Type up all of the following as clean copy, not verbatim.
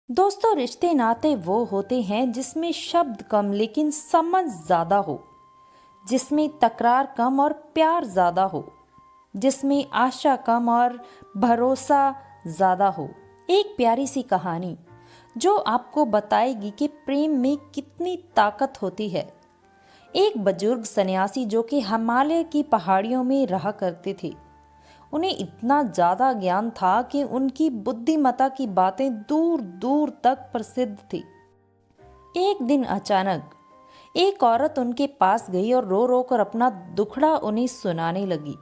दोस्तों, रिश्ते नाते वो होते हैं जिसमें शब्द कम लेकिन समझ ज्यादा हो, जिसमें तकरार कम और प्यार ज्यादा हो, जिसमें आशा कम और भरोसा ज्यादा हो। एक प्यारी सी कहानी जो आपको बताएगी कि प्रेम में कितनी ताकत होती है। एक बुजुर्ग सन्यासी जो कि हिमालय की पहाड़ियों में रहा करते थे, उन्हें इतना ज्यादा ज्ञान था कि उनकी बुद्धिमत्ता की बातें दूर दूर तक प्रसिद्ध थी। एक दिन अचानक एक औरत उनके पास गई और रो रो कर अपना दुखड़ा उन्हें सुनाने लगी।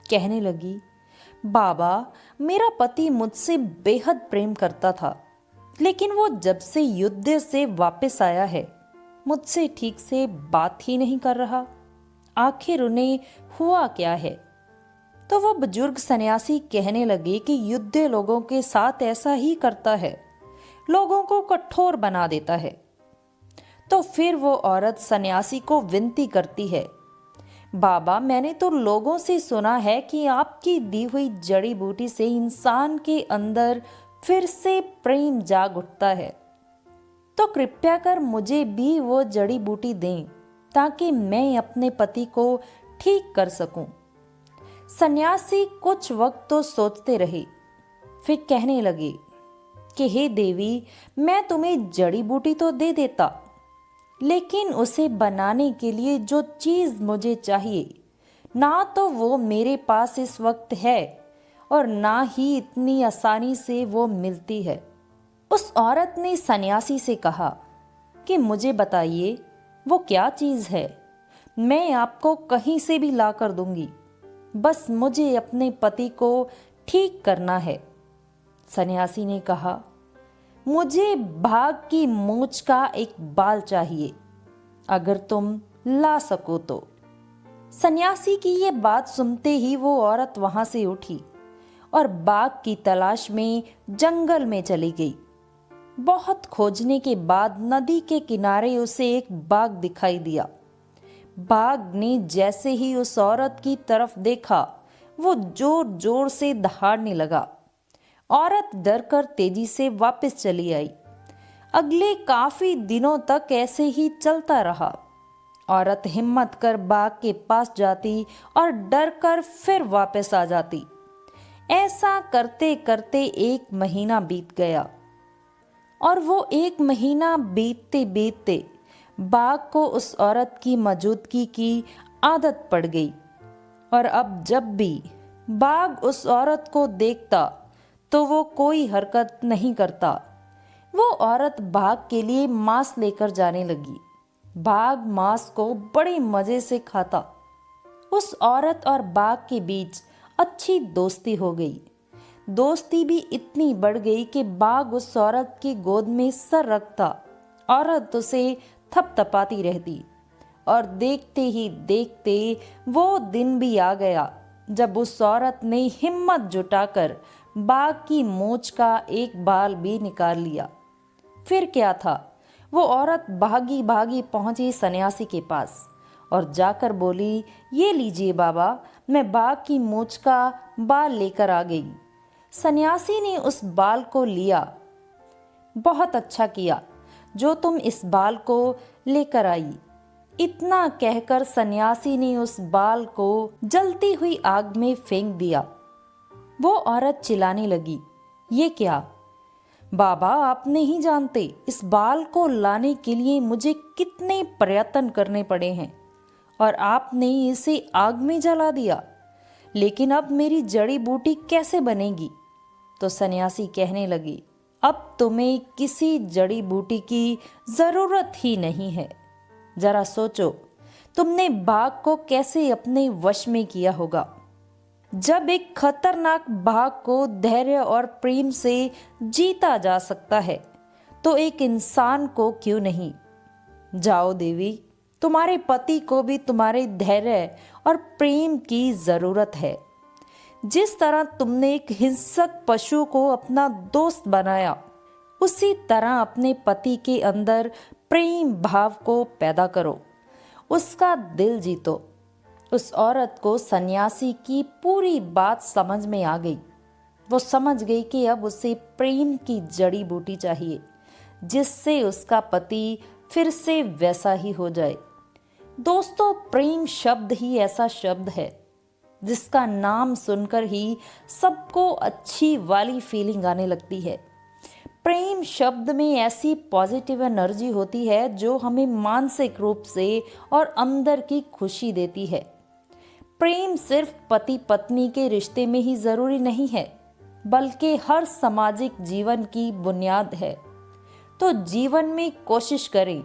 कहने लगी, बाबा, मेरा पति मुझसे बेहद प्रेम करता था, लेकिन वो जब से युद्ध से वापस आया है मुझसे ठीक से बात ही नहीं कर रहा। आखिर उन्हें हुआ क्या है? तो वो बुजुर्ग सन्यासी कहने लगे कि युद्ध लोगों के साथ ऐसा ही करता है, लोगों को कठोर बना देता है। तो फिर वो औरत सन्यासी को विनती करती है, बाबा, मैंने तो लोगों से सुना है कि आपकी दी हुई जड़ी बूटी से इंसान के अंदर फिर से प्रेम जाग उठता है, तो कृपया कर मुझे भी वो जड़ी बूटी दें ताकि मैं अपने पति को ठीक कर सकूं। सन्यासी कुछ वक्त तो सोचते रहे, फिर कहने लगे कि हे देवी, मैं तुम्हें जड़ी बूटी तो दे देता, लेकिन उसे बनाने के लिए जो चीज मुझे चाहिए ना तो वो मेरे पास इस वक्त है और ना ही इतनी आसानी से वो मिलती है। उस औरत ने सन्यासी से कहा कि मुझे बताइए वो क्या चीज है, मैं आपको कहीं से भी ला कर दूंगी, बस मुझे अपने पति को ठीक करना है। सन्यासी ने कहा, मुझे बाघ की मूंछ का एक बाल चाहिए, अगर तुम ला सको तो। सन्यासी की ये बात सुनते ही वो औरत वहां से उठी और बाघ की तलाश में जंगल में चली गई। बहुत खोजने के बाद नदी के किनारे उसे एक बाघ दिखाई दिया। बाघ ने जैसे ही उस औरत की तरफ देखा, वो जोर जोर से दहाड़ने लगा। औरत डरकर तेजी से वापस चली आई। अगले काफी दिनों तक ऐसे ही चलता रहा। औरत हिम्मत कर बाघ के पास जाती और डरकर फिर वापस आ जाती। ऐसा करते करते 1 महीना बीत गया और वो 1 महीना बीतते बीतते बाघ को उस औरत की मौजूदगी की आदत पड़ गई और अब जब भी बाघ उस औरत को देखता तो वो कोई हरकत नहीं करता। वो औरत बाघ के लिए मांस लेकर जाने लगी। बाघ मांस को बड़े मजे से खाता। उस औरत और बाघ के बीच अच्छी दोस्ती हो गई। दोस्ती भी इतनी बढ़ गई कि बाघ उस औरत की गोद में सर रखता, औरत उसे थपथपाती रहती और देखते ही देखते वो दिन भी आ गया जब उस औरत ने हिम्मत जुटाकर बाघ की मूंछ का एक बाल भी निकाल लिया। फिर क्या था, वो औरत भागी भागी पहुंची सन्यासी के पास और जाकर बोली, ये लीजिए बाबा, मैं बाघ की मूंछ का बाल लेकर आ गई। सन्यासी ने उस बाल को लिया। बहुत अच्छा किया जो तुम इस बाल को लेकर आई। इतना कहकर सन्यासी ने उस बाल को जलती हुई आग में फेंक दिया। वो औरत चिल्लाने लगी, ये क्या बाबा, आप नहीं जानते इस बाल को लाने के लिए मुझे कितने प्रयत्न करने पड़े हैं और आपने इसे आग में जला दिया, लेकिन अब मेरी जड़ी बूटी कैसे बनेगी? तो सन्यासी कहने लगी, अब तुम्हें किसी जड़ी बूटी की जरूरत ही नहीं है। जरा सोचो, तुमने बाघ को कैसे अपने वश में किया होगा। जब एक खतरनाक बाघ को धैर्य और प्रेम से जीता जा सकता है तो एक इंसान को क्यों नहीं। जाओ देवी, तुम्हारे पति को भी तुम्हारे धैर्य और प्रेम की जरूरत है। जिस तरह तुमने एक हिंसक पशु को अपना दोस्त बनाया, उसी तरह अपने पति के अंदर प्रेम भाव को पैदा करो, उसका दिल जीतो। उस औरत को सन्यासी की पूरी बात समझ में आ गई। वो समझ गई कि अब उसे प्रेम की जड़ी बूटी चाहिए, जिससे उसका पति फिर से वैसा ही हो जाए। दोस्तों, प्रेम शब्द ही ऐसा शब्द है जिसका नाम सुनकर ही सबको अच्छी वाली फीलिंग आने लगती है। प्रेम शब्द में ऐसी पॉजिटिव एनर्जी होती है जो हमें मानसिक रूप से और अंदर की खुशी देती है। प्रेम सिर्फ पति पत्नी के रिश्ते में ही जरूरी नहीं है, बल्कि हर सामाजिक जीवन की बुनियाद है। तो जीवन में कोशिश करें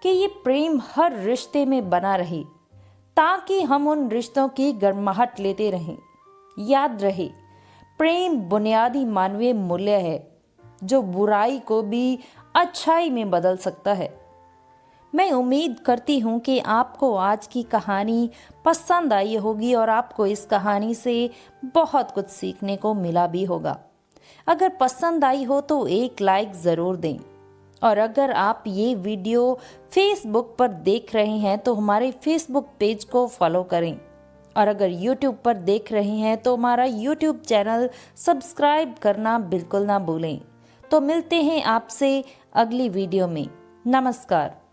कि ये प्रेम हर रिश्ते में बना रहे, ताकि हम उन रिश्तों की गर्माहट लेते रहें। याद रहे, प्रेम बुनियादी मानवीय मूल्य है जो बुराई को भी अच्छाई में बदल सकता है। मैं उम्मीद करती हूँ कि आपको आज की कहानी पसंद आई होगी और आपको इस कहानी से बहुत कुछ सीखने को मिला भी होगा। अगर पसंद आई हो तो एक लाइक ज़रूर दें, और अगर आप ये वीडियो फेसबुक पर देख रहे हैं तो हमारे फेसबुक पेज को फॉलो करें, और अगर यूट्यूब पर देख रहे हैं तो हमारा यूट्यूब चैनल सब्सक्राइब करना बिल्कुल ना भूलें। तो मिलते हैं आपसे अगली वीडियो में। नमस्कार।